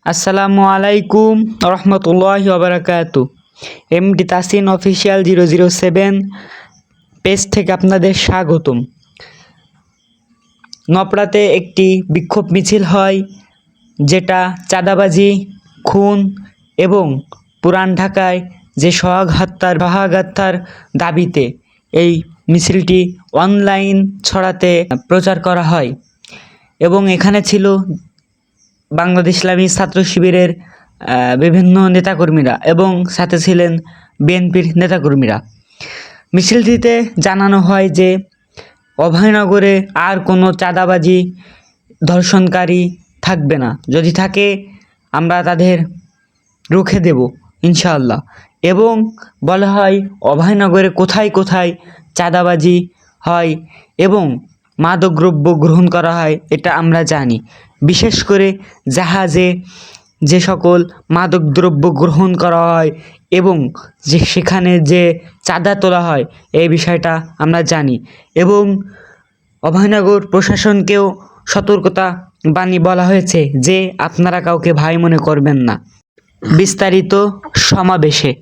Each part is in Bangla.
আসসালামু আলাইকুম রহমতুল্লাহি ওয়া এমডি তাসিন অফিসিয়াল 007 পেজ থেকে আপনাদের স্বাগতম। নপড়াতে একটি বিক্ষোভ মিছিল হয়, যেটা চাঁদাবাজি, খুন এবং পুরান ঢাকায় যে সহগাত্তার দাবিতে এই মিছিলটি অনলাইন ছড়াতে প্রচার করা হয় এবং এখানে ছিল বাংলাদেশ ইসলামী ছাত্র শিবিরের বিভিন্ন নেতাকর্মীরা এবং সাথে ছিলেন বিএনপির নেতাকর্মীরা। মিছিলটিতে জানানো হয় যে অভয়নগরে আর কোনো চাঁদাবাজি, ধর্ষণকারী থাকবে না, যদি থাকে আমরা তাদের রুখে দেব ইনশাআল্লাহ। এবং বলা হয় অভয়নগরে কোথায় কোথায় চাঁদাবাজি হয় এবং মাদকদ্রব্য গ্রহণ করা হয় এটা আমরা জানি। বিশেষ করে জাহাজে যে সকল মাদকদ্রব্য গ্রহণ করা হয় এবং যে সেখানে যে চাঁদা তোলা হয় এই বিষয়টা আমরা জানি এবং অভয়নগর প্রশাসনকেও সতর্কতা বাণী বলা হয়েছে যে আপনারা কাউকে ভাই মনে করবেন না। বিস্তারিত সমাবেশে।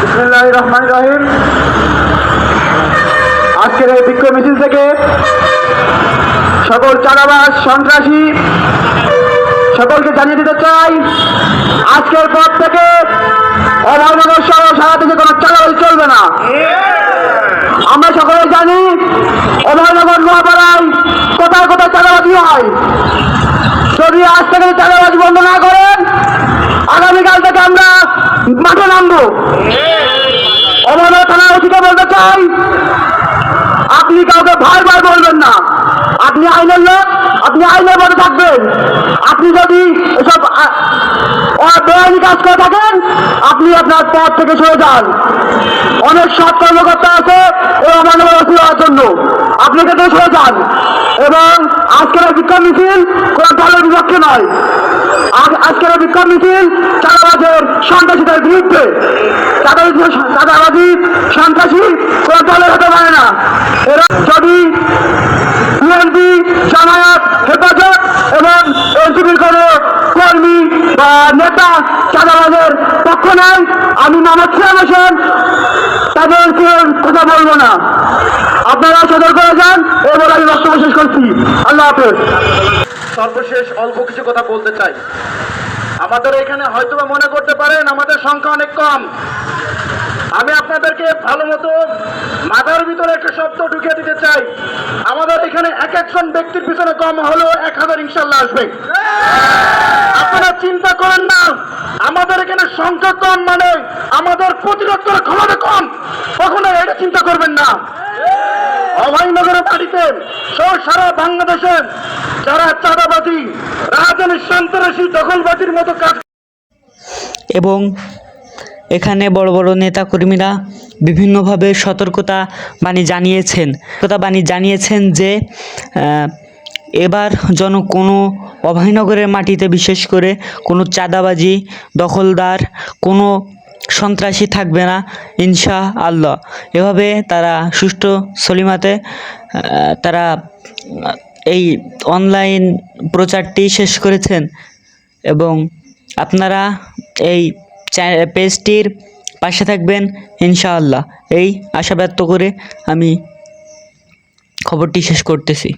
বিসমিল্লাহির রহমানির রহিম। আজকের এই বিক্ষোভ মিছিল থেকে সকল চাঁদাবাজ, সন্ত্রাসী সকলকে জানিয়ে দিতে চাই, আজকের পর থেকে অভয়নগর সহ সারা দেশে কোনো চাঁদাবাজি চলবে না। আমরা সকলে জানি অভয়নগর নোয়াপাড়ায় কোথায় কোথায় চাঁদাবাজি হয়। যদি আজ থেকে চাঁদাবাজি বন্ধ না করেন, আগামীকাল থেকে আমরা মাঠে নামবো। অভয়নগর থানা ওসিকে বলতে চাই, আপনি কাউকে ভাই ভাই বলবেন না। আপনি আইনের লোক, আপনি আইনের মধ্যে থাকবেন। আপনি যদি এসব বেআইনি কাজ করে থাকেন, আপনি আপনার পথ থেকে সরে যান। অনেক সৎ কর্মকর্তা আছে এই অভয়নগর ওসি হওয়ার জন্য, আপনি থেকে সরে যান। এবং আজকের বিক্ষোভ মিছিল কোন দলের বিপক্ষে নয়। আজকের বিক্ষোভ মিছিল চাঁদাবাজের, সন্ত্রাসীদের বিরুদ্ধে। চাঁদাবাজি, সন্ত্রাসী কোন দলের হতে পারে না। এরা যদি বিএনপি, জামায়াত, হেফাজত এবং এনসিপির কোনো কর্মী বা নেতা চাঁদাবাজের পক্ষ নেয়, আমি মোহাম্মদ সিয়াম হোসেন তাদেরকে কথা বলবো না। আপনারা সতর্ক হয়ে যান। এবার আমি বক্তব্য শেষ করছি। আল্লাহ হাফেজ। সর্বশেষ অল্প কিছু কথা বলতে চাই। আমাদের এখানে হয়তোবা মনে করতে পারেন আমাদের সংখ্যা অনেক কম। আমি আপনাদেরকে ভালো মতো মাথার ভিতরে একটা শব্দ ঢুকিয়ে দিতে চাই, আমাদের এখানে এক একজন ব্যক্তির পিছনে কম হলেও 1000 ইনশাল্লাহ আসবে। আপনারা চিন্তা করেন না আমাদের এখানে সংখ্যা কম মানে আমাদের প্রতিরোধ করার ক্ষমতা কম, কখনো এটা চিন্তা করবেন না। অভয়নগরের বাড়িতে সহ সারা বাংলাদেশের যারা চাঁদাবাজি, রাজনীতি, সন্ত্রাসী, দখলবাজির মতো কাজ এবং এখানে বড় বড় নেতাকর্মীরা বিভিন্নভাবে সতর্কতা বাণী জানিয়েছেন যে এবার যেন কোনো অভয়নগরের মাটিতে বিশেষ করে কোনো চাঁদাবাজি, দখলদার, কোনো সন্ত্রাসী থাকবে না ইনশাআল্লাহ। এভাবে তারা সুষ্ঠু সলিমাতে তারা এই অনলাইন প্রচারটি শেষ করেছেন এবং আপনারা এই পেজটির পাশে থাকবেন ইনশাআল্লাহ। এই আশা ব্যক্ত করে আমি খবরটি শেষ করতেছি।